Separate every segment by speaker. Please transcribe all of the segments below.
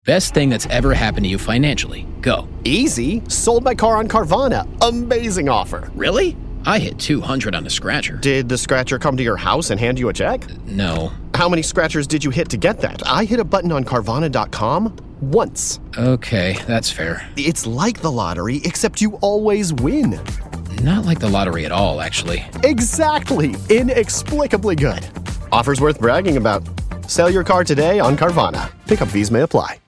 Speaker 1: Best thing that's ever happened to you financially. Go.
Speaker 2: Easy. Sold my car on Carvana. Amazing offer.
Speaker 1: Really? I hit 200 on a scratcher.
Speaker 2: Did the scratcher come to your house and hand you a check?
Speaker 1: No.
Speaker 2: How many scratchers did you hit to get that? I hit a button on Carvana.com once.
Speaker 1: Okay, that's fair.
Speaker 2: It's like the lottery, except you always win.
Speaker 1: Not like the lottery at all, actually.
Speaker 2: Exactly. Inexplicably good. Offers worth bragging about. Sell your car today on Carvana. Pickup fees may apply.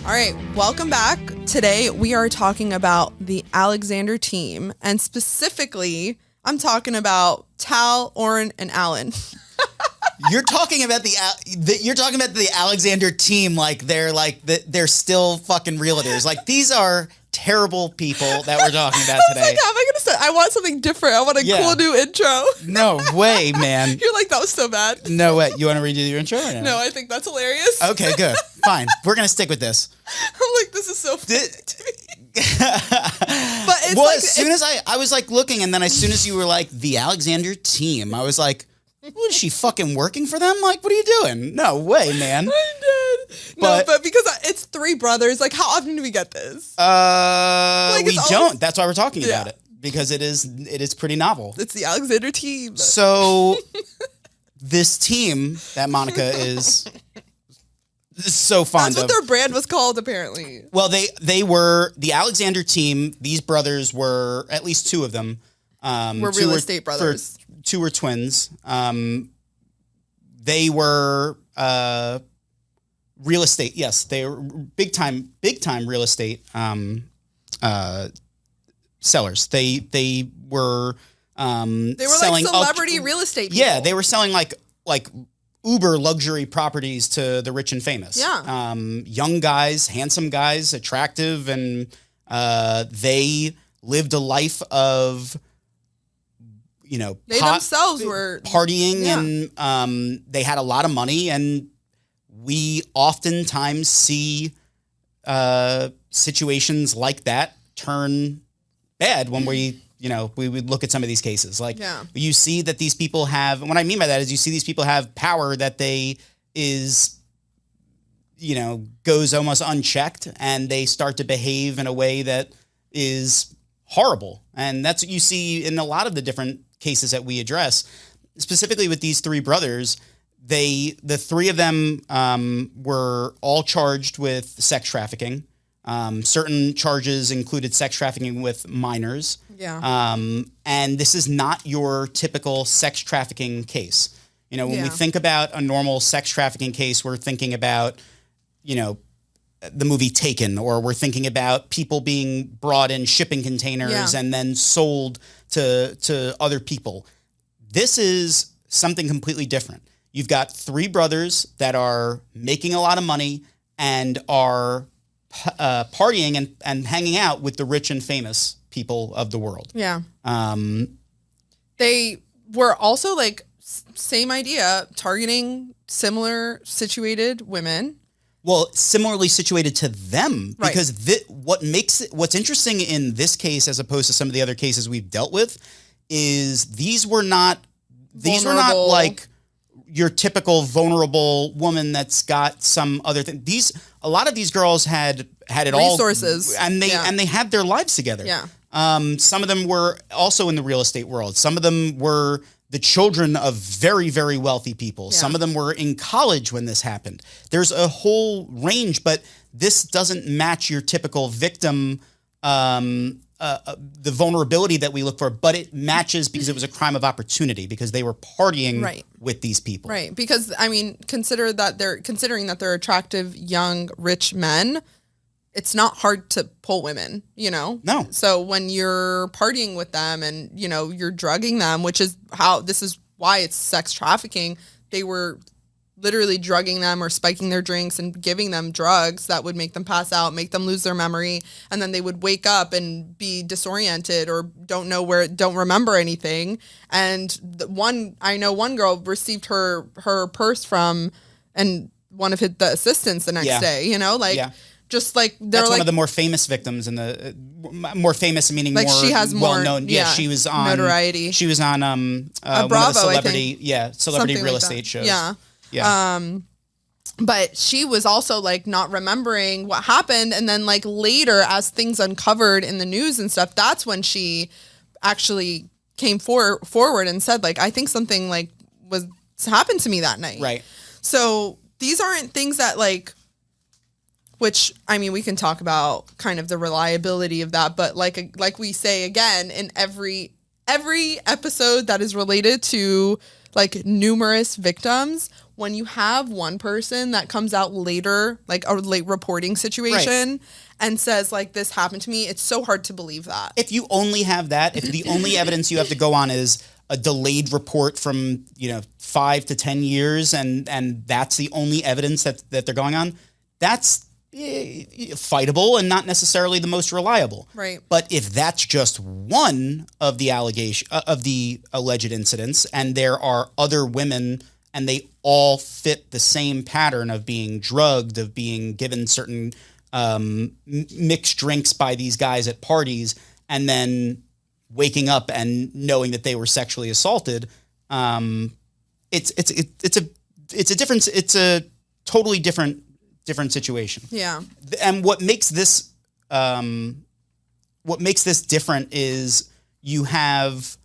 Speaker 3: All right, welcome back. Today we are talking about the Alexander team, and specifically, I'm talking about Tal, Oren, and Alan.
Speaker 4: You're talking about the Alexander team like they're still fucking realtors. Like, these are terrible people that we're talking about today.
Speaker 3: I was like, how am I going to say? I want something different. I want a cool new intro.
Speaker 4: No way, man.
Speaker 3: You're like, that was so bad.
Speaker 4: No way. You want to redo your intro or no?
Speaker 3: No, I think that's hilarious.
Speaker 4: Okay, good. Fine. We're going to stick with this.
Speaker 3: I'm like, this is so funny to me. But it's
Speaker 4: as soon as I was like looking, and then as soon as you were like, the Alexander team, I was like, what, is she fucking working for them? Like, what are you doing? No way, man.
Speaker 3: I did. But because it's three brothers, like, how often do we get this?
Speaker 4: We don't. That's why we're talking about it. Because it is pretty novel.
Speaker 3: It's the Alexander team.
Speaker 4: So this team that Monica is so fond of.
Speaker 3: That's what their brand was called, apparently.
Speaker 4: Well, they were the Alexander team. These brothers were, at least two of them.
Speaker 3: Were real estate brothers.
Speaker 4: Two were twins. They were real estate. Yes, they were big time real estate sellers. They were selling
Speaker 3: like celebrity real estate people.
Speaker 4: Yeah, they were selling like uber luxury properties to the rich and famous.
Speaker 3: Yeah.
Speaker 4: Young guys, handsome guys, attractive, and they lived a life of,
Speaker 3: they themselves were
Speaker 4: partying, and they had a lot of money, and we oftentimes see situations like that turn bad when we would look at some of these cases. Like, you see that these people have, and what I mean by that is you see these people have power that goes almost unchecked, and they start to behave in a way that is horrible. And that's what you see in a lot of the different cases that we address. Specifically with these three brothers, the three of them were all charged with sex trafficking. Certain charges included sex trafficking with minors.
Speaker 3: Yeah.
Speaker 4: And this is not your typical sex trafficking case. When we think about a normal sex trafficking case, we're thinking about, the movie Taken, or we're thinking about people being brought in shipping containers and then sold to other people. This is something completely different. You've got three brothers that are making a lot of money and are partying and hanging out with the rich and famous people of the world.
Speaker 3: Yeah. They were also like same idea, targeting similar situated women.
Speaker 4: Well, similarly situated to them,
Speaker 3: right.
Speaker 4: Because what's interesting in this case, as opposed to some of the other cases we've dealt with, is these were not like your typical vulnerable woman that's got some other thing. A lot of these girls had it all,
Speaker 3: resources,
Speaker 4: and they had their lives together.
Speaker 3: Yeah.
Speaker 4: Some of them were also in the real estate world. Some of them were the children of very, very wealthy people. Yeah. Some of them were in college when this happened. There's a whole range, but this doesn't match your typical victim, the vulnerability that we look for, but it matches because it was a crime of opportunity, because they were partying with these people.
Speaker 3: Right. Because, considering that they're attractive, young, rich men, it's not hard to pull women, No. So when you're partying with them and, you're drugging them, this is why it's sex trafficking. They were literally drugging them or spiking their drinks and giving them drugs that would make them pass out, make them lose their memory. And then they would wake up and be disoriented or don't remember anything. And I know one girl received her purse from, and one of the assistants the next day, Just like
Speaker 4: that's one of the more famous victims in the more famous meaning like more
Speaker 3: she has more
Speaker 4: well-known. Yeah, she was on
Speaker 3: notoriety.
Speaker 4: She was on
Speaker 3: Bravo,
Speaker 4: one of the celebrity celebrity
Speaker 3: something
Speaker 4: real
Speaker 3: like
Speaker 4: estate shows.
Speaker 3: Yeah. But she was also like not remembering what happened, and then like later as things uncovered in the news and stuff, that's when she actually came forward and said like, I think something like was happened to me that night.
Speaker 4: Right.
Speaker 3: So these aren't things that like, which I mean, we can talk about kind of the reliability of that, but like we say again in every episode that is related to like numerous victims, when you have one person that comes out later, like a late reporting situation and says like, this happened to me, it's so hard to believe that.
Speaker 4: If you only have that, if the only evidence you have to go on is a delayed report from, 5 to 10 years and that's the only evidence that they're going on, that's fightable and not necessarily the most reliable.
Speaker 3: Right.
Speaker 4: But if that's just one of the alleged incidents and there are other women and they all fit the same pattern of being drugged, of being given certain mixed drinks by these guys at parties, and then waking up and knowing that they were sexually assaulted, it's a totally different situation.
Speaker 3: Yeah.
Speaker 4: And what makes this different is you have,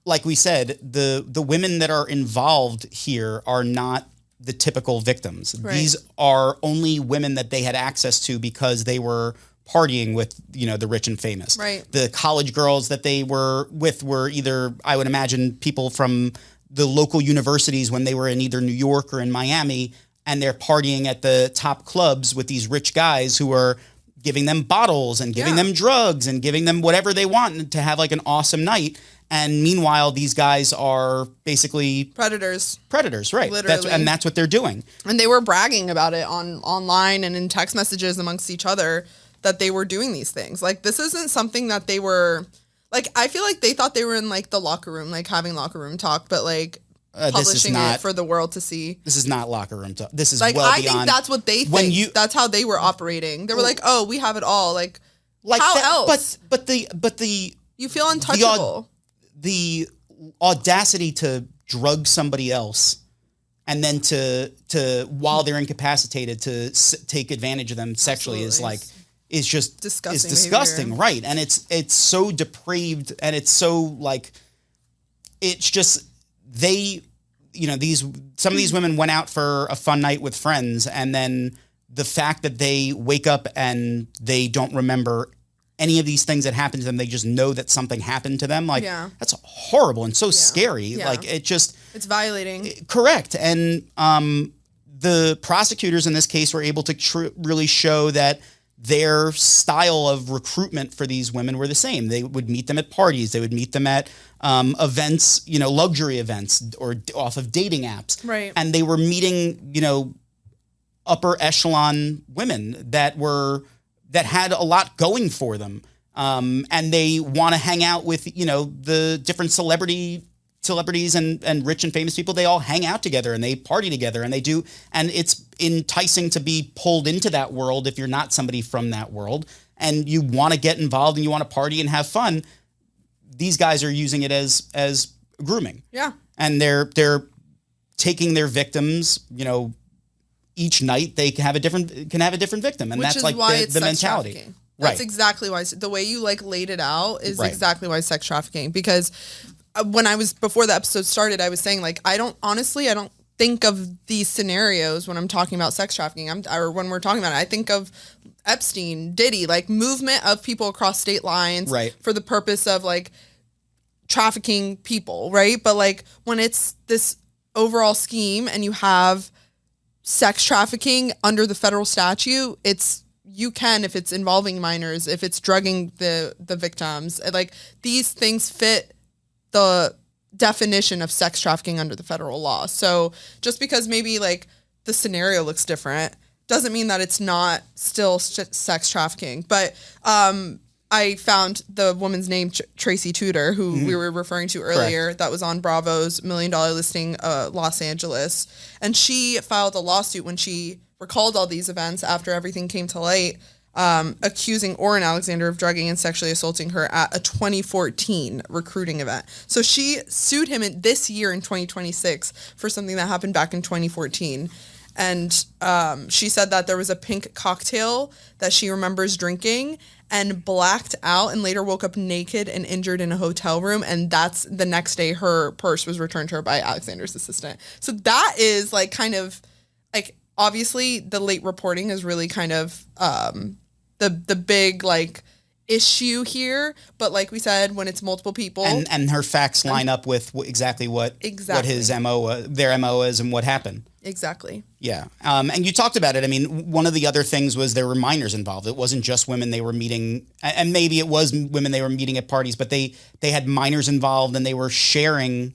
Speaker 4: like we said, the women that are involved here are not the typical victims.
Speaker 3: Right.
Speaker 4: These are only women that they had access to because they were partying with, the rich and famous.
Speaker 3: Right.
Speaker 4: The college girls that they were with were either, I would imagine, people from the local universities when they were in either New York or in Miami, and they're partying at the top clubs with these rich guys who are giving them bottles and giving them drugs and giving them whatever they want to have like an awesome night. And meanwhile, these guys are basically predators, right?
Speaker 3: Literally.
Speaker 4: That's what they're doing.
Speaker 3: And they were bragging about it online and in text messages amongst each other that they were doing these things. Like, this isn't something that they were, like, I feel like they thought they were in like the locker room, like having locker room talk, but like publishing it for the world to see.
Speaker 4: This is not locker room talk. This is
Speaker 3: like,
Speaker 4: well
Speaker 3: I
Speaker 4: beyond.
Speaker 3: think that's what they think. That's how they were operating. They were like, oh, we have it all. Like how
Speaker 4: that,
Speaker 3: else?
Speaker 4: But the
Speaker 3: you feel untouchable.
Speaker 4: The audacity to drug somebody else and then to while they're incapacitated to take advantage of them sexually is just disgusting, right? And it's so depraved, and it's so like, it's just some of these women went out for a fun night with friends, and then the fact that they wake up and they don't remember any of these things that happened to them, they just know that something happened to them. Like, that's horrible and so scary.
Speaker 3: Yeah.
Speaker 4: Like, it's
Speaker 3: violating.
Speaker 4: Correct. And the prosecutors in this case were able to really show that their style of recruitment for these women were the same. They would meet them at parties. They would meet them at events, luxury events or off of dating apps.
Speaker 3: Right.
Speaker 4: And they were meeting, upper echelon women that had a lot going for them. And they want to hang out with, the different celebrities and rich and famous people. They all hang out together and they party together and they do. And it's enticing to be pulled into that world if you're not somebody from that world and you want to get involved and you want to party and have fun. These guys are using it as grooming.
Speaker 3: Yeah.
Speaker 4: And they're taking their victims, each night they can have a different victim, and
Speaker 3: which
Speaker 4: that's
Speaker 3: is
Speaker 4: like
Speaker 3: why
Speaker 4: the mentality.
Speaker 3: Trafficking. That's exactly why the way you like laid it out is exactly why sex trafficking. Because when before the episode started, I was saying like I don't think of these scenarios when I'm talking about sex trafficking. Or when we're talking about it, I think of Epstein, Diddy, like movement of people across state lines for the purpose of like trafficking people, right? But like when it's this overall scheme and you have sex trafficking under the federal statute, you can, if it's involving minors, if it's drugging the victims, like these things fit the definition of sex trafficking under the federal law. So just because maybe like the scenario looks different doesn't mean that it's not still sex trafficking. But I found the woman's name, Tracy Tudor, who we were referring to earlier, that was on Bravo's $1 Million Listing Los Angeles. And she filed a lawsuit when she recalled all these events after everything came to light, accusing Oren Alexander of drugging and sexually assaulting her at a 2014 recruiting event. So she sued him this year in 2026 for something that happened back in 2014. And she said that there was a pink cocktail that she remembers drinking and blacked out and later woke up naked and injured in a hotel room. And that's the next day her purse was returned to her by Alexander's assistant. So that is like kind of like, obviously the late reporting is really kind of the big like issue here. But like we said, when it's multiple people.
Speaker 4: And her facts line up with exactly what his MO, their MO is and what happened.
Speaker 3: Exactly.
Speaker 4: Yeah. And you talked about it. I mean, one of the other things was there were minors involved. It wasn't just women they were meeting, and maybe it was women they were meeting at parties, but they had minors involved and they were sharing,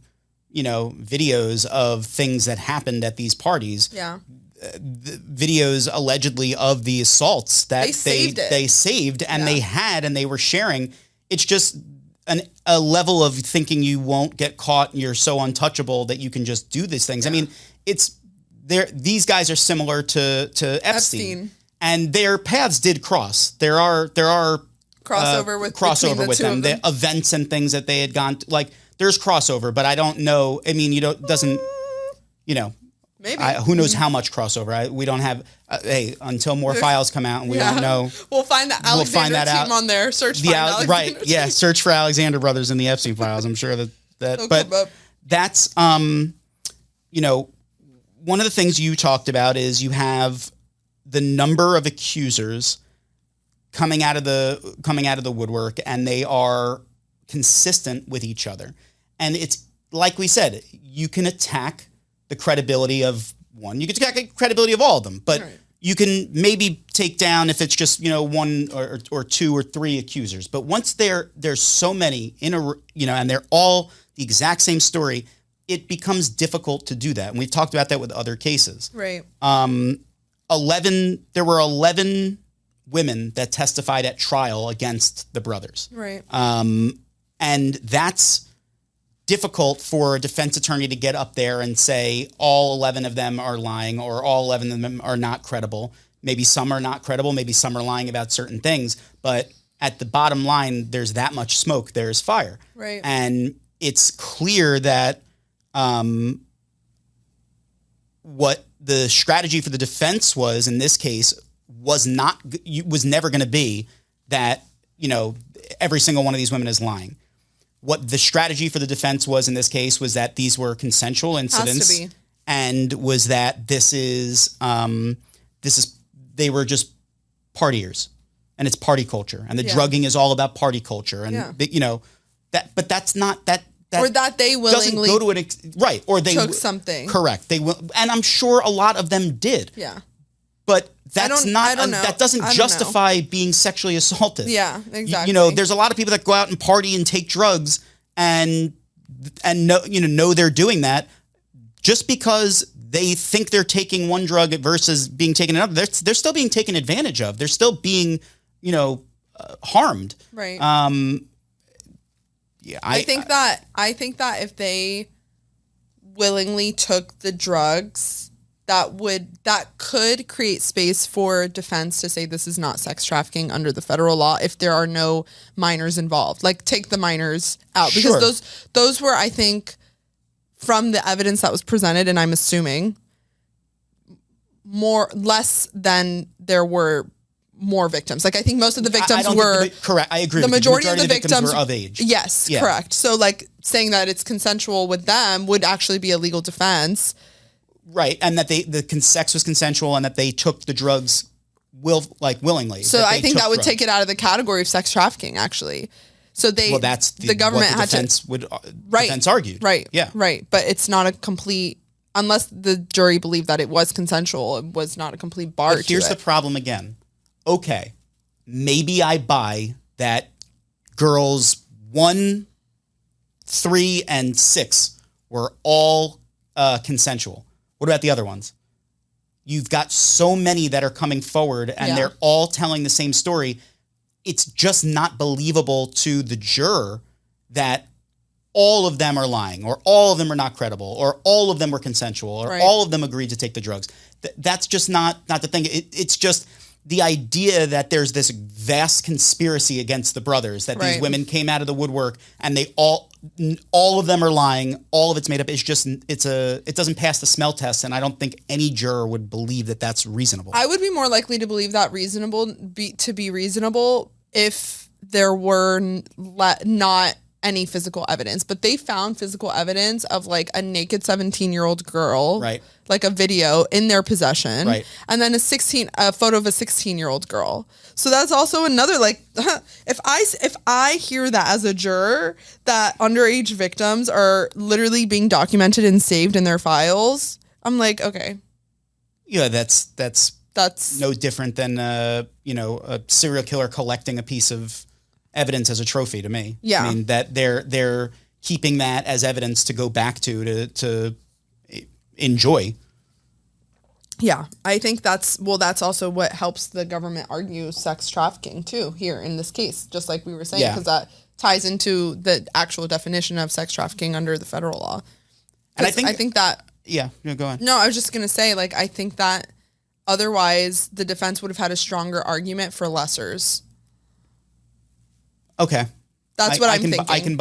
Speaker 4: videos of things that happened at these parties.
Speaker 3: Yeah.
Speaker 4: The videos allegedly of the assaults that they saved and they had and they were sharing. It's just a level of thinking you won't get caught and you're so untouchable that you can just do these things. Yeah. I mean, these guys are similar to Epstein, and their paths did cross. There are crossover with them. The events and things that they had gone to, like there's crossover, but I don't know. I mean, maybe who knows how much crossover? We don't have. Until more files come out, and we don't know.
Speaker 3: We'll find the Alexander team on there. Search for Alexander.
Speaker 4: Right? Yeah, search for Alexander brothers in the Epstein files. I'm sure that. But that's one of the things you talked about is you have the number of accusers coming out of the woodwork, and they are consistent with each other. And it's like we said, you can attack the credibility of one. You can attack the credibility of all of them, but you can maybe take down if it's just one or two or three accusers. But once there's so many and they're all the exact same story, it becomes difficult to do that. And we've talked about that with other cases.
Speaker 3: Right.
Speaker 4: There were 11 women that testified at trial against the brothers.
Speaker 3: Right.
Speaker 4: And that's difficult for a defense attorney to get up there and say all 11 of them are lying or all 11 of them are not credible. Maybe some are not credible. Maybe some are lying about certain things. But at the bottom line, there's that much smoke, there's fire.
Speaker 3: Right.
Speaker 4: And it's clear that what the strategy for the defense was in this case was never going to be that, every single one of these women is lying. What the strategy for the defense was in this case was that these were consensual incidents.
Speaker 3: Has to be.
Speaker 4: And was that they were just partiers and it's party culture and the drugging is all about party culture. And, but that's not that.
Speaker 3: Or that they willingly
Speaker 4: go to right, or they
Speaker 3: took something.
Speaker 4: Correct. They will, and I'm sure a lot of them did.
Speaker 3: Yeah.
Speaker 4: But that's that doesn't justify being sexually assaulted.
Speaker 3: Yeah, exactly.
Speaker 4: There's a lot of people that go out and party and take drugs and know they're doing that just because they think they're taking one drug versus being taken another. They're still being taken advantage of. They're still being harmed.
Speaker 3: Right.
Speaker 4: Yeah,
Speaker 3: I think that if they willingly took the drugs, that could create space for defense to say this is not sex trafficking under the federal law if there are no minors involved. Like take the minors out because those were, I think, from the evidence that was presented, and I'm assuming less than there were more victims. Like I think most of the victims were
Speaker 4: correct. I agree.
Speaker 3: The majority of the victims
Speaker 4: were of age.
Speaker 3: Yes, yeah. Correct. So like saying that it's consensual with them would actually be a legal defense.
Speaker 4: Right, and that the sex was consensual and that they took the drugs willingly.
Speaker 3: So I think that would take it out of the category of sex trafficking actually. So
Speaker 4: that's the government what the defense defense argued.
Speaker 3: Right.
Speaker 4: Yeah.
Speaker 3: Right. But it's not a complete unless the jury believed that it was consensual, it was not a complete bar.
Speaker 4: But here's the problem again. Okay, maybe I buy that girls 1, 3, and 6 were all consensual. What about the other ones? You've got so many that are coming forward and they're all telling the same story. It's just not believable to the juror that all of them are lying, or all of them are not credible, or all of them were consensual, or all of them agreed to take the drugs. That's just not the thing. It's just the idea that there's this vast conspiracy against the brothers, that these women came out of the woodwork and they all of them are lying, all of it's made up. It's just, it doesn't pass the smell test. And I don't think any juror would believe that that's reasonable.
Speaker 3: I would be more likely to believe that to be reasonable if there were not any physical evidence, but they found physical evidence of like a naked 17-year-old girl,
Speaker 4: right?
Speaker 3: Like a video in their possession,
Speaker 4: right?
Speaker 3: And then a photo of a 16-year-old girl. So that's also another, like, if I hear that as a juror, that underage victims are literally being documented and saved in their files, I'm like, okay.
Speaker 4: Yeah, that's no different than a serial killer collecting a piece of evidence as a trophy to me.
Speaker 3: Yeah.
Speaker 4: I mean, that they're keeping that as evidence to go back to enjoy.
Speaker 3: Yeah. I think that's also what helps the government argue sex trafficking too here in this case, just like we were saying, because that ties into the actual definition of sex trafficking under the federal law. And I think that...
Speaker 4: Yeah, no, go on.
Speaker 3: No, I was just going to say, like, I think that otherwise the defense would have had a stronger argument for lessers.
Speaker 4: Okay.
Speaker 3: That's what I'm thinking.
Speaker 4: I can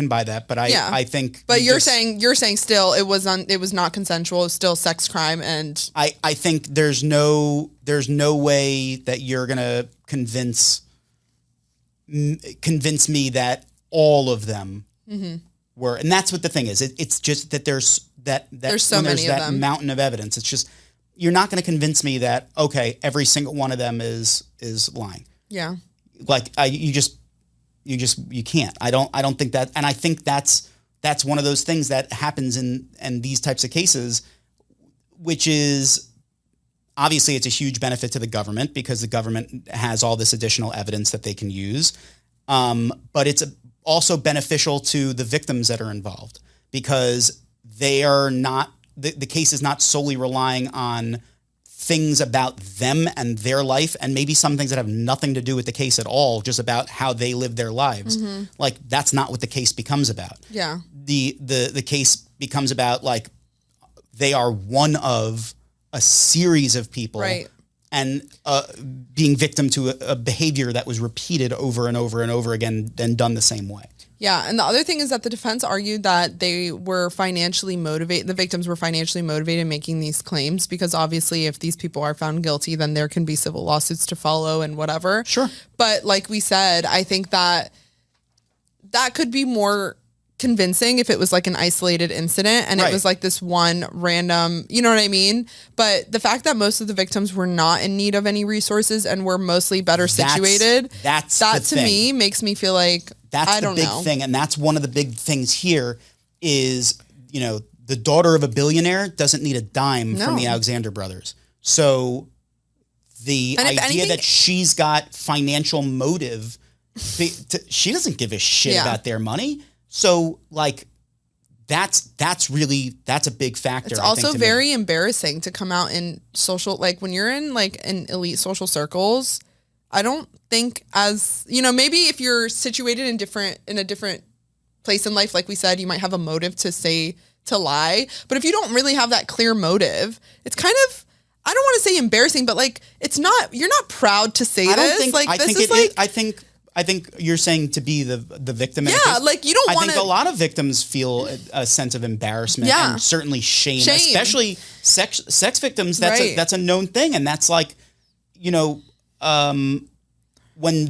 Speaker 4: buy that, but I think.
Speaker 3: But you're saying still it was not consensual. It was still sex crime, and
Speaker 4: I think there's no way that you're gonna convince me that all of them were, and that's what the thing is. It's just that there's so many of them. Mountain of evidence. It's just you're not going to convince me that every single one of them is lying.
Speaker 3: Yeah.
Speaker 4: Like you can't. I don't think that, and I think that's one of those things that happens in these types of cases, which is obviously it's a huge benefit to the government because the government has all this additional evidence that they can use, but it's also beneficial to the victims that are involved because they are not the case is not solely relying on things about them and their life, and maybe some things that have nothing to do with the case at all, just about how they live their lives. Mm-hmm. Like that's not what the case becomes about.
Speaker 3: Yeah.
Speaker 4: The case becomes about like they are one of a series of people,
Speaker 3: right? And
Speaker 4: being victim to a behavior that was repeated over and over and over again, then done the same way.
Speaker 3: Yeah, and the other thing is that the defense argued that they were financially motivated. The victims were financially motivated in making these claims because obviously if these people are found guilty, then there can be civil lawsuits to follow and whatever.
Speaker 4: Sure.
Speaker 3: But like we said, I think that could be more convincing if it was like an isolated incident and it was like this one random, you know what I mean? But the fact that most of the victims were not in need of any resources and were mostly better situated, that to me makes me feel like
Speaker 4: that's the big thing. And that's one of the big things here is, the daughter of a billionaire doesn't need a dime from the Alexander brothers. So the idea that she's got financial motive, she doesn't give a shit about their money. So like that's a big factor.
Speaker 3: It's also very embarrassing to come out in social, like when you're in like in elite social circles. I don't think maybe if you're situated in a different place in life, like we said, you might have a motive to lie. But if you don't really have that clear motive, it's kind of, I don't want to say embarrassing, but like you're not proud to say this.
Speaker 4: I think you're saying to be the victim.
Speaker 3: Yeah, like you don't want to.
Speaker 4: I think a lot of victims feel a sense of embarrassment and certainly shame, especially sex victims. That's a known thing, and that's like, when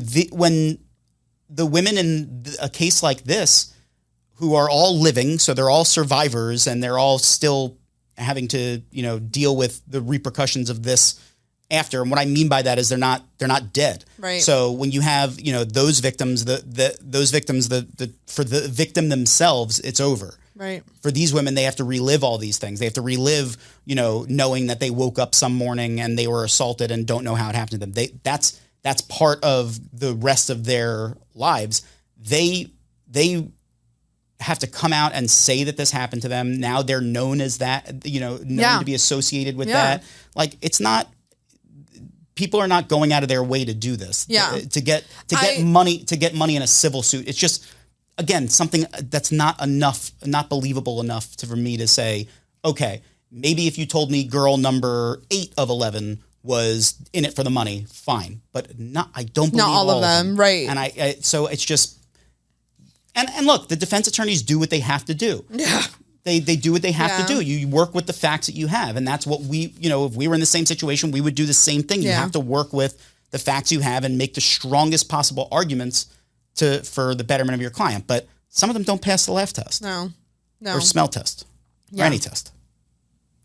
Speaker 4: the women in a case like this, who are all living, so they're all survivors, and they're all still having to deal with the repercussions of this after. And what I mean by that is they're not dead.
Speaker 3: Right.
Speaker 4: So when you have those victims, for the victim themselves, it's over.
Speaker 3: Right.
Speaker 4: For these women, they have to relive all these things. They have to relive, knowing that they woke up some morning and they were assaulted and don't know how it happened to them. That's part of the rest of their lives. They have to come out and say that this happened to them. Now they're known as that, known to be associated with that. Like it's not. People are not going out of their way to do this.
Speaker 3: Yeah.
Speaker 4: To get money in a civil suit. It's just again, something that's not believable enough for me to say, okay, maybe if you told me girl number 8 of 11 was in it for the money, fine. But I don't believe
Speaker 3: not all of them. Right.
Speaker 4: And so it's just, and look, the defense attorneys do what they have to do.
Speaker 3: Yeah.
Speaker 4: They do what they have to do. You work with the facts that you have. And that's what if we were in the same situation, we would do the same thing. You have to work with the facts you have and make the strongest possible arguments for the betterment of your client. But some of them don't pass the laugh test.
Speaker 3: No.
Speaker 4: Or smell test. Or any test.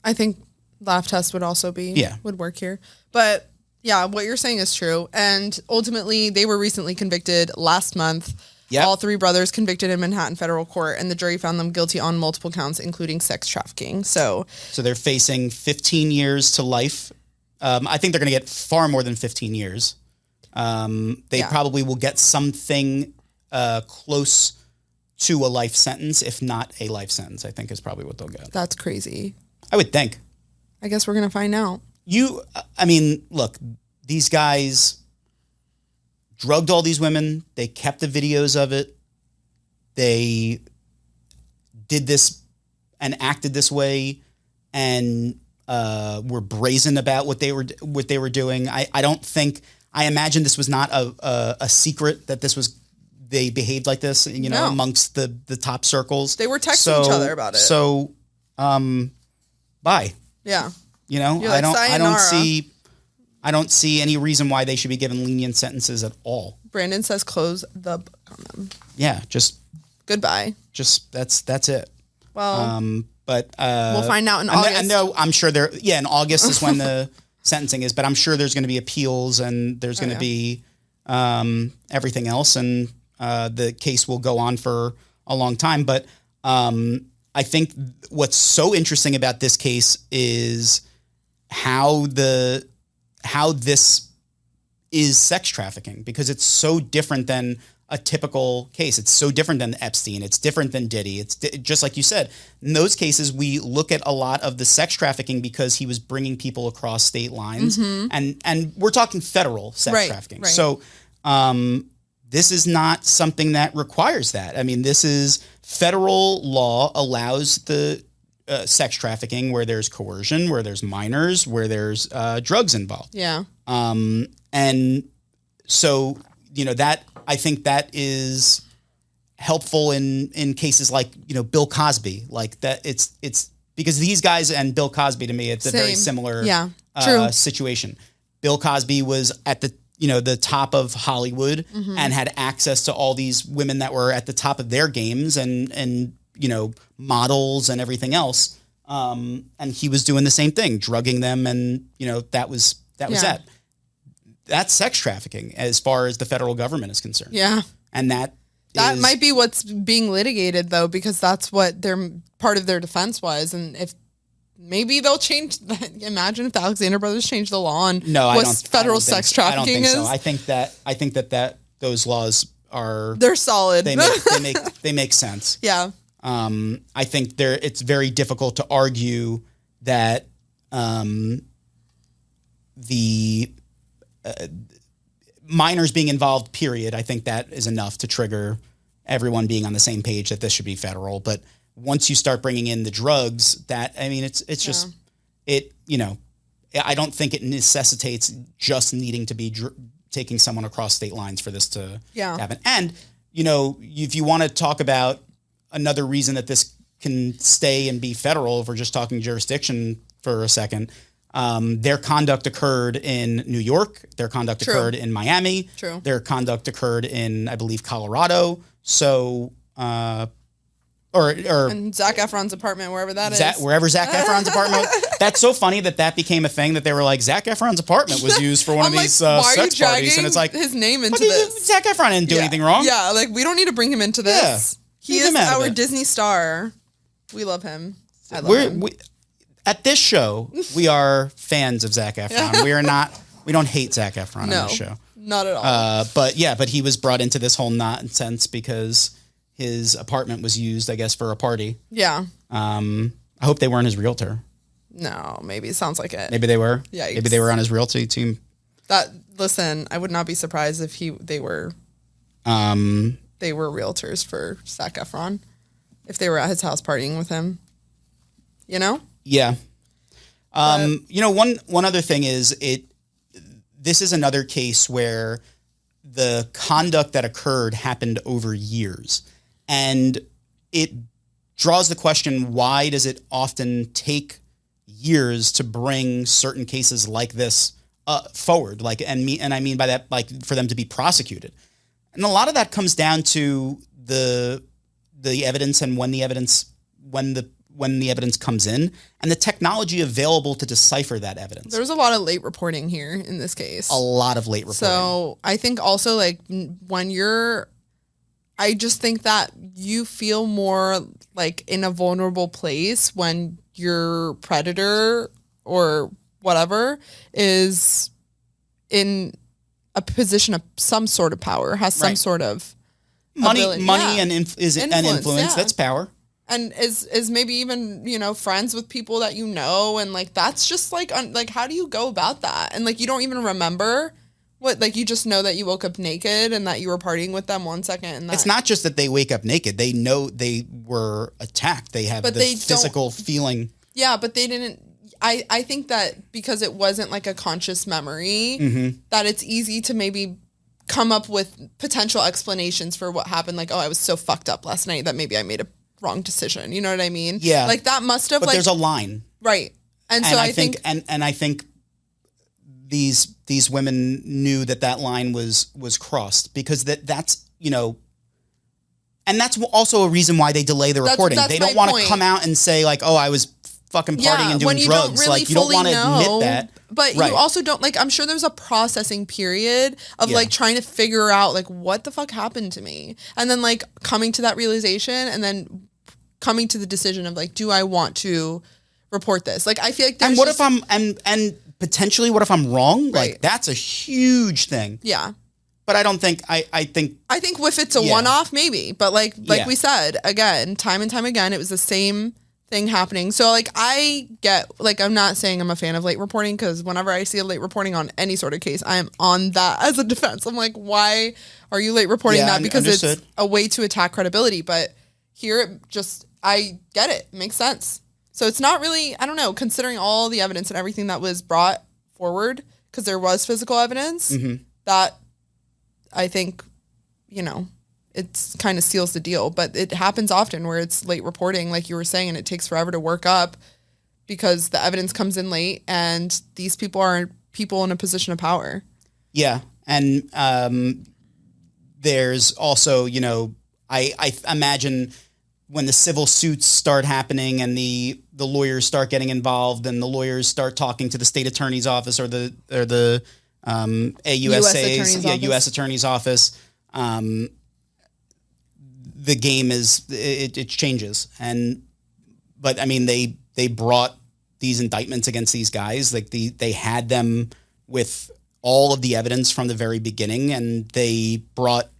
Speaker 3: I think laugh test would also would work here. But yeah, what you're saying is true. And ultimately, they were recently convicted last month. Yep. All 3 brothers convicted in Manhattan federal court, and the jury found them guilty on multiple counts, including sex trafficking. So
Speaker 4: they're facing 15 years to life. I think they're going to get far more than 15 years. They probably will get something close to a life sentence, if not a life sentence, I think is probably what they'll get.
Speaker 3: That's crazy.
Speaker 4: I would think.
Speaker 3: I guess we're going to find out.
Speaker 4: Look, these guys drugged all these women. They kept the videos of it. They did this and acted this way and were brazen about what they were doing. I imagine this was not a secret that they behaved like this, amongst the top circles.
Speaker 3: They were texting each other about it.
Speaker 4: So, bye.
Speaker 3: Yeah.
Speaker 4: I don't see any reason why they should be given lenient sentences at all.
Speaker 3: Brandon says close the book on them.
Speaker 4: Yeah, just
Speaker 3: goodbye.
Speaker 4: Just that's it.
Speaker 3: Well,
Speaker 4: but
Speaker 3: we'll find out in August.
Speaker 4: I know. I'm sure in August is when the sentencing is, but I'm sure there's going to be appeals and there's going to be everything else, and the case will go on for a long time. But I think what's so interesting about this case is how this is sex trafficking, because it's so different than a typical case. It's so different than Epstein. It's different than Diddy. It's just like you said. In those cases, we look at a lot of the sex trafficking because he was bringing people across state lines, and we're talking federal sex trafficking. Right. So this is not something that requires that. I mean, this is federal law allows the sex trafficking where there's coercion, where there's minors, where there's drugs involved.
Speaker 3: Yeah.
Speaker 4: And so, that I think that is helpful in cases like, Bill Cosby, like that it's because these guys and Bill Cosby, to me, it's a very similar situation. Bill Cosby was at the top of Hollywood and had access to all these women that were at the top of their games and models and everything else. And he was doing the same thing, drugging them. And, that was that. That's sex trafficking as far as the federal government is concerned.
Speaker 3: Yeah.
Speaker 4: And that
Speaker 3: might be what's being litigated, though, because that's what part of their defense was. And if maybe they'll change that. Imagine if the Alexander brothers changed the law on federal sex trafficking is.
Speaker 4: So. I think that those laws
Speaker 3: they're solid.
Speaker 4: They make sense.
Speaker 3: Yeah.
Speaker 4: I think it's very difficult to argue that the minors being involved, period. I think that is enough to trigger everyone being on the same page that this should be federal. But once you start bringing in the drugs, it's just I don't think it necessitates just needing to be taking someone across state lines for this to happen. And if you want to talk about another reason that this can stay and be federal, if we're just talking jurisdiction for a second, their conduct occurred in New York. Their conduct occurred in Miami.
Speaker 3: True.
Speaker 4: Their conduct occurred in, I believe, Colorado. So, or
Speaker 3: and Zac Efron's apartment, wherever that is.
Speaker 4: Wherever Zac Efron's apartment was. That's so funny that became a thing, that they were like, Zac Efron's apartment was used for one of these sex parties. And it's like,
Speaker 3: his name into this?
Speaker 4: Zac Efron didn't do anything wrong.
Speaker 3: Yeah, like, we don't need to bring him into this.
Speaker 4: Yeah.
Speaker 3: He is our Disney star. We love him. I love him.
Speaker 4: At this show, we are fans of Zac Efron. We don't hate Zac Efron on this show.
Speaker 3: Not at all.
Speaker 4: But he was brought into this whole nonsense because his apartment was used, I guess, for a party.
Speaker 3: Yeah.
Speaker 4: I hope they weren't his realtor.
Speaker 3: No, maybe it sounds like it.
Speaker 4: Maybe they were.
Speaker 3: Yikes.
Speaker 4: Maybe they were on his realty team.
Speaker 3: Listen, I would not be surprised if they were. they were realtors for Zac Efron if they were at his house partying with him. You know?
Speaker 4: Yeah. One other thing is this is another case where the conduct that occurred happened over years, and it draws the question, why does it often take years to bring certain cases like this forward? And I mean by that, like, for them to be prosecuted. And a lot of that comes down to the evidence and when the evidence comes in and the technology available to decipher that evidence.
Speaker 3: There's a lot of late reporting here in this case.
Speaker 4: A lot of late reporting.
Speaker 3: So I think also, like, I just think that you feel more like in a vulnerable place when your predator or whatever is in a position of some sort of power, has some sort of
Speaker 4: money
Speaker 3: ability.
Speaker 4: and influence.
Speaker 3: Yeah.
Speaker 4: That's power.
Speaker 3: And is maybe even, friends with people that and like that's just like how do you go about that? And like you don't even remember what, like you just know that you woke up naked and that you were partying with them 1 second. And
Speaker 4: it's not just that they wake up naked; they know they were attacked. They have the physical feeling.
Speaker 3: Yeah, but they didn't. I think that because it wasn't like a conscious memory, that it's easy to maybe come up with potential explanations for what happened. Like, oh, I was so fucked up last night that maybe I made a wrong decision. You know what I mean?
Speaker 4: Yeah.
Speaker 3: Like that must have.
Speaker 4: But there's a line,
Speaker 3: right? And so I think,
Speaker 4: and I think these women knew that line was crossed because that's and that's also a reason why they delay the reporting. They don't want to come out and say like, oh, I was fucking partying and doing drugs.
Speaker 3: Really,
Speaker 4: like you don't want to admit that.
Speaker 3: But you also don't, like, I'm sure there's a processing period of like trying to figure out like what the fuck happened to me. And then like coming to that realization and then coming to the decision of like, do I want to report this? Like, I feel like there's
Speaker 4: if I'm, and potentially what if I'm wrong?
Speaker 3: Right.
Speaker 4: Like that's a huge thing.
Speaker 3: Yeah.
Speaker 4: But I don't think, I think
Speaker 3: if it's a one-off, maybe. But like we said, again, time and time again, it was the same thing happening. So like I get, like, I'm not saying I'm a fan of late reporting because whenever I see a late reporting on any sort of case, I am on that as a defense. I'm like, why are you late reporting that? Because it's a way to attack credibility. But here it just, I get it. It makes sense. So it's not really, I don't know, considering all the evidence and everything that was brought forward, because there was physical evidence, that I think, it's kind of seals the deal. But it happens often where it's late reporting, like you were saying, and it takes forever to work up because the evidence comes in late and these people are people in a position of power. Yeah. And there's also, I imagine when the civil suits start happening and the lawyers start getting involved and the lawyers start talking to the state attorney's office or the AUSA's, U.S. Attorney's Office, the game it changes. But I mean, they brought these indictments against these guys. Like they had them with all of the evidence from the very beginning, and they brought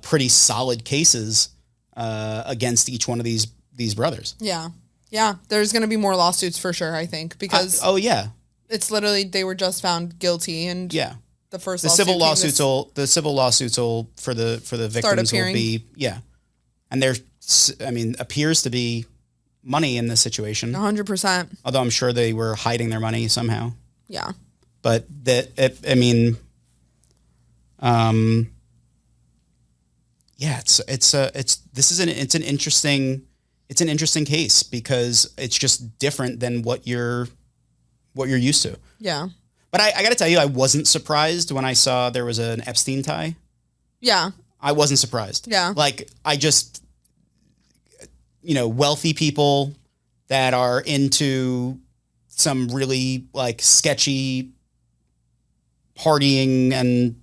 Speaker 3: pretty solid cases against each one of these brothers. Yeah. Yeah. There's going to be more lawsuits for sure, I think, because it's literally, they were just found guilty, and the first civil lawsuits will for the victims will be, and there, I mean, appears to be money in this situation. 100%. Although I'm sure they were hiding their money somehow. Yeah. But it's an interesting case because it's just different than what you're used to. Yeah. But I got to tell you, I wasn't surprised when I saw there was an Epstein tie. Yeah. I wasn't surprised. Yeah. Like, I just, wealthy people that are into some really like sketchy partying and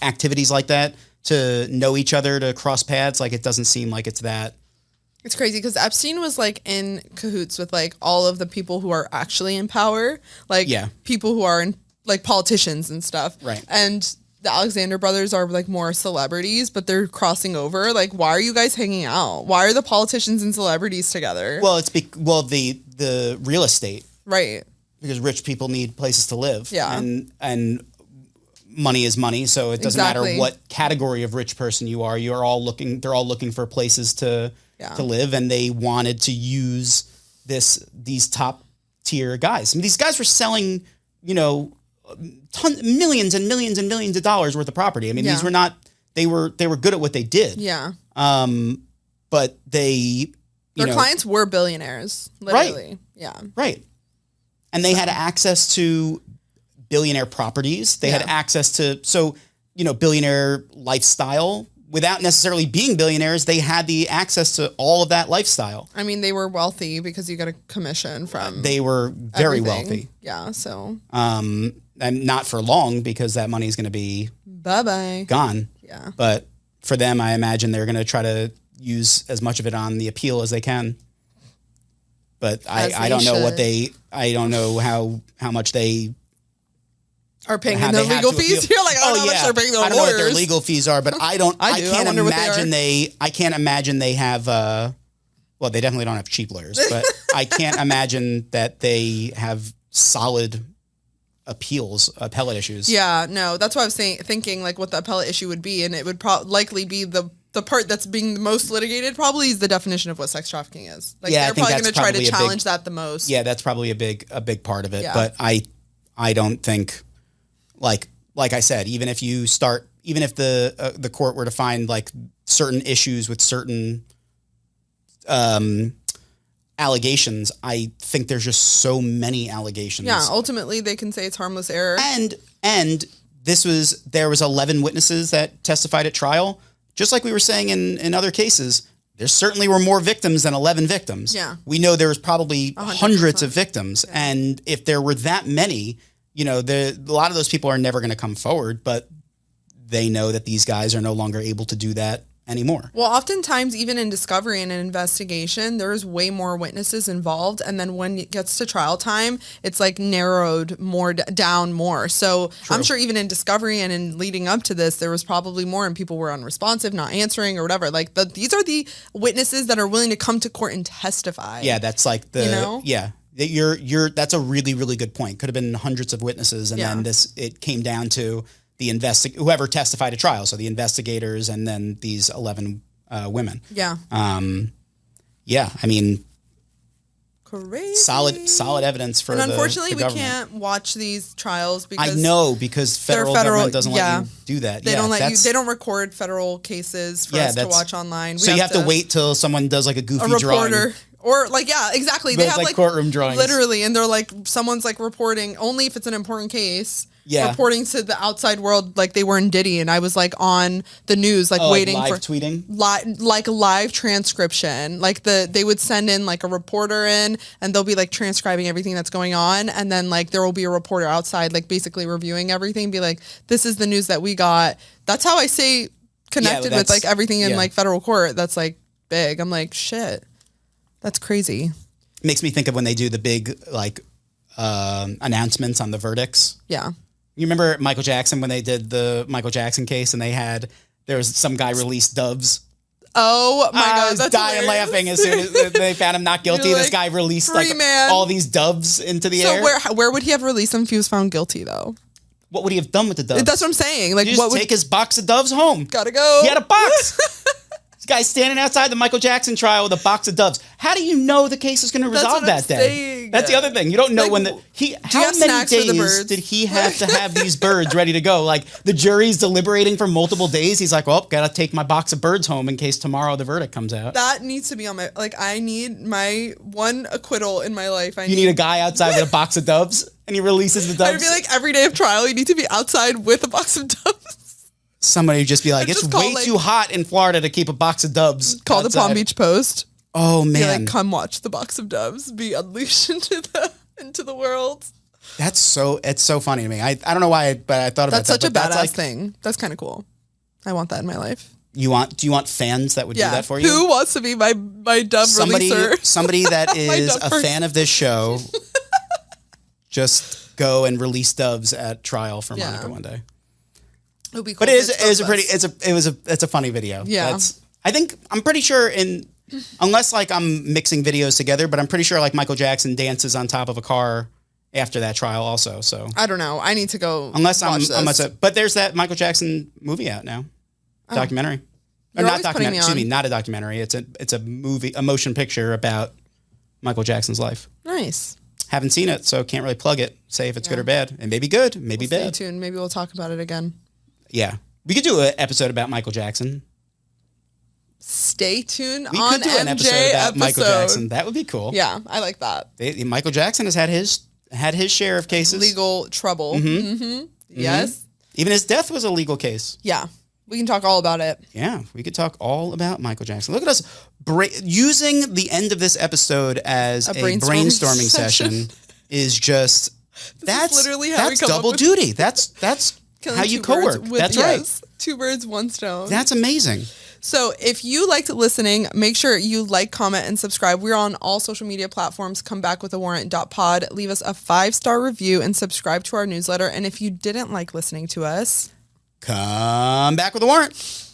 Speaker 3: activities like that, to know each other, to cross paths. Like, it doesn't seem like it's that. It's crazy because Epstein was like in cahoots with like all of the people who are actually in power, like people who are in like politicians and stuff. Right. And the Alexander brothers are like more celebrities, but they're crossing over. Like, why are you guys hanging out? Why are the politicians and celebrities together? Well, it's the real estate. Right. Because rich people need places to live. Yeah. And
Speaker 4: money is money, so it doesn't
Speaker 3: Exactly.
Speaker 4: matter what category of rich person you are. They're all looking for places to live, and they wanted to use these top tier guys. I mean, these guys were selling, millions and millions and millions of dollars worth of property. I mean, these were not. They were good at what they did.
Speaker 3: Yeah.
Speaker 4: But their
Speaker 3: clients were billionaires, literally.
Speaker 4: Right.
Speaker 3: Yeah.
Speaker 4: Right. And they had access to billionaire properties. They had access to, billionaire lifestyle. Without necessarily being billionaires, they had the access to all of that lifestyle.
Speaker 3: I mean, they were wealthy because you got a commission from
Speaker 4: They were very
Speaker 3: everything.
Speaker 4: wealthy.
Speaker 3: Yeah, so.
Speaker 4: And not for long, because that money is going to be
Speaker 3: Bye-bye.
Speaker 4: gone.
Speaker 3: Yeah.
Speaker 4: But for them, I imagine they're going to try to use as much of it on the appeal as they can. But I don't know I don't know how much they
Speaker 3: are paying their legal fees. You're like, I don't know how much they're paying their lawyers.
Speaker 4: I don't know what their legal fees are, but I can't imagine they have, well, they definitely don't have cheap lawyers, but I can't imagine that they have solid appellate issues.
Speaker 3: Yeah, no, that's what I was thinking like what the appellate issue would be, and it would likely be the part that's being the most litigated probably is the definition of what sex trafficking is. Like they're probably going to try to challenge that the most.
Speaker 4: Yeah, that's probably a big part of it.
Speaker 3: Yeah.
Speaker 4: But I don't think, like I said, even if the court were to find like certain issues with certain allegations, I think there's just so many allegations.
Speaker 3: Yeah, ultimately they can say it's harmless error.
Speaker 4: And there was 11 witnesses that testified at trial. Just like we were saying in other cases, there certainly were more victims than 11 victims.
Speaker 3: Yeah.
Speaker 4: We know there was probably
Speaker 3: 100%.
Speaker 4: hundreds of victims. Yeah. And if there were that many, a lot of those people are never going to come forward, but they know that these guys are no longer able to do that anymore.
Speaker 3: Well, oftentimes, even in discovery and an investigation, there's way more witnesses involved. And then when it gets to trial time, it's like narrowed down more. So True. I'm sure even in discovery and in leading up to this, there was probably more and people were unresponsive, not answering or whatever. Like these are the witnesses that are willing to come to court and testify.
Speaker 4: Yeah, that's like yeah. That's a really, really good point. Could have been hundreds of witnesses. And then it came down to whoever testified at trial, so the investigators and then these 11 women.
Speaker 3: Yeah.
Speaker 4: Yeah, I mean,
Speaker 3: crazy.
Speaker 4: Solid evidence for. And
Speaker 3: unfortunately,
Speaker 4: the
Speaker 3: we can't watch these trials because
Speaker 4: I know because federal government doesn't let you do that.
Speaker 3: They don't let you. They don't record federal cases for us to watch online.
Speaker 4: So you have to wait till someone does like a goofy drawing.
Speaker 3: Or exactly. They have like
Speaker 4: courtroom drawings.
Speaker 3: Literally, and they're like, someone's like reporting only if it's an important case.
Speaker 4: Yeah.
Speaker 3: Reporting to the outside world like they were in Diddy, and I was like on the news, like waiting
Speaker 4: live
Speaker 3: for
Speaker 4: tweeting,
Speaker 3: live transcription. Like they would send in like a reporter in, and they'll be like transcribing everything that's going on, and then like there will be a reporter outside, like basically reviewing everything, be like, this is the news that we got. That's how I say connected with like everything in like federal court. That's like big. I'm like, shit. That's crazy.
Speaker 4: It makes me think of when they do the big like announcements on the verdicts.
Speaker 3: Yeah.
Speaker 4: You remember Michael Jackson when they did the Michael Jackson case and there was some guy released doves.
Speaker 3: Oh my God.
Speaker 4: I was dying laughing as soon as they found him not guilty. This guy released all these doves into the air.
Speaker 3: So where would he have released them if he was found guilty though?
Speaker 4: What would he have done with the doves?
Speaker 3: That's what I'm saying. Like,
Speaker 4: take his box of doves home.
Speaker 3: Gotta go.
Speaker 4: He had a box. This guy's standing outside the Michael Jackson trial with a box of doves. How do you know the case is going to resolve that day? That's the other thing. You don't know when how many days did he have to have these birds ready to go? Like the jury's deliberating for multiple days. He's like, well, gotta take my box of birds home in case tomorrow the verdict comes out.
Speaker 3: That needs to be on my, I need my one acquittal in my life.
Speaker 4: You need a guy outside with a box of doves and he releases the doves.
Speaker 3: I'd be like, every day of trial, you need to be outside with a box of doves.
Speaker 4: Somebody would just be like, it's way too hot in Florida to keep a box of doves.
Speaker 3: Call the Palm Beach Post.
Speaker 4: Oh man!
Speaker 3: Be like, come watch the box of doves be unleashed into the world.
Speaker 4: It's so funny to me. I don't know why, but I thought about that.
Speaker 3: That's such a badass thing. That's kind of cool. I want that in my life.
Speaker 4: Do you want fans that would do that for you?
Speaker 3: Who wants to be my dove releaser?
Speaker 4: Somebody that is a fan of this show. Just go and release doves at trial for Monica one day.
Speaker 3: It would be cool.
Speaker 4: But it's a funny video.
Speaker 3: Yeah.
Speaker 4: I'm pretty sure unless like I'm mixing videos together, but I'm pretty sure like Michael Jackson dances on top of a car after that trial also. So
Speaker 3: I don't know. I need to go
Speaker 4: but there's that Michael Jackson movie out now. Documentary.
Speaker 3: You're
Speaker 4: Not
Speaker 3: always putting
Speaker 4: documentary.
Speaker 3: me
Speaker 4: Excuse me,
Speaker 3: on.
Speaker 4: not a documentary. It's a movie, a motion picture about Michael Jackson's life.
Speaker 3: Nice.
Speaker 4: Haven't seen it, so can't really plug it. Say if it's good or bad. It may be good, maybe bad.
Speaker 3: Stay tuned. Maybe we'll talk about it again.
Speaker 4: Yeah. We could do an episode about Michael Jackson.
Speaker 3: Stay tuned
Speaker 4: We
Speaker 3: on
Speaker 4: could do an
Speaker 3: MJ
Speaker 4: episode about Michael Jackson. That would be cool.
Speaker 3: Yeah, I like that.
Speaker 4: Michael Jackson has had his share of cases.
Speaker 3: Legal trouble. Mm-hmm. Yes.
Speaker 4: Even his death was a legal case.
Speaker 3: Yeah. We can talk all about it.
Speaker 4: Yeah, we could talk all about Michael Jackson. Look at us using the end of this episode as a brainstorming session is just that's
Speaker 3: literally how we come
Speaker 4: double
Speaker 3: up with
Speaker 4: duty. That's how you co-work. That's right.
Speaker 3: 2 birds, 1 stone.
Speaker 4: That's amazing.
Speaker 3: So if you liked listening, make sure you like, comment, and subscribe. We're on all social media platforms. Come back with a warrant.pod. Leave us a 5-star review and subscribe to our newsletter. And if you didn't like listening to us,
Speaker 4: come back with a warrant.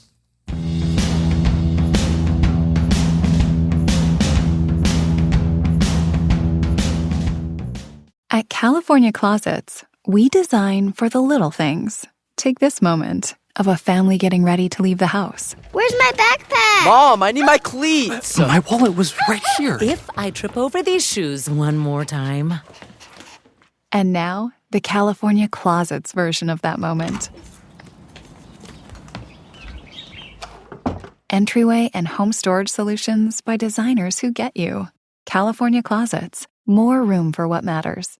Speaker 5: At California Closets, we design for the little things. Take this moment of a family getting ready to leave the house.
Speaker 6: Where's my backpack?
Speaker 7: Mom, I need my cleats.
Speaker 8: My wallet was right here.
Speaker 9: If I trip over these shoes one more time.
Speaker 5: And now, the California Closets version of that moment. Entryway and home storage solutions by designers who get you. California Closets. More room for what matters.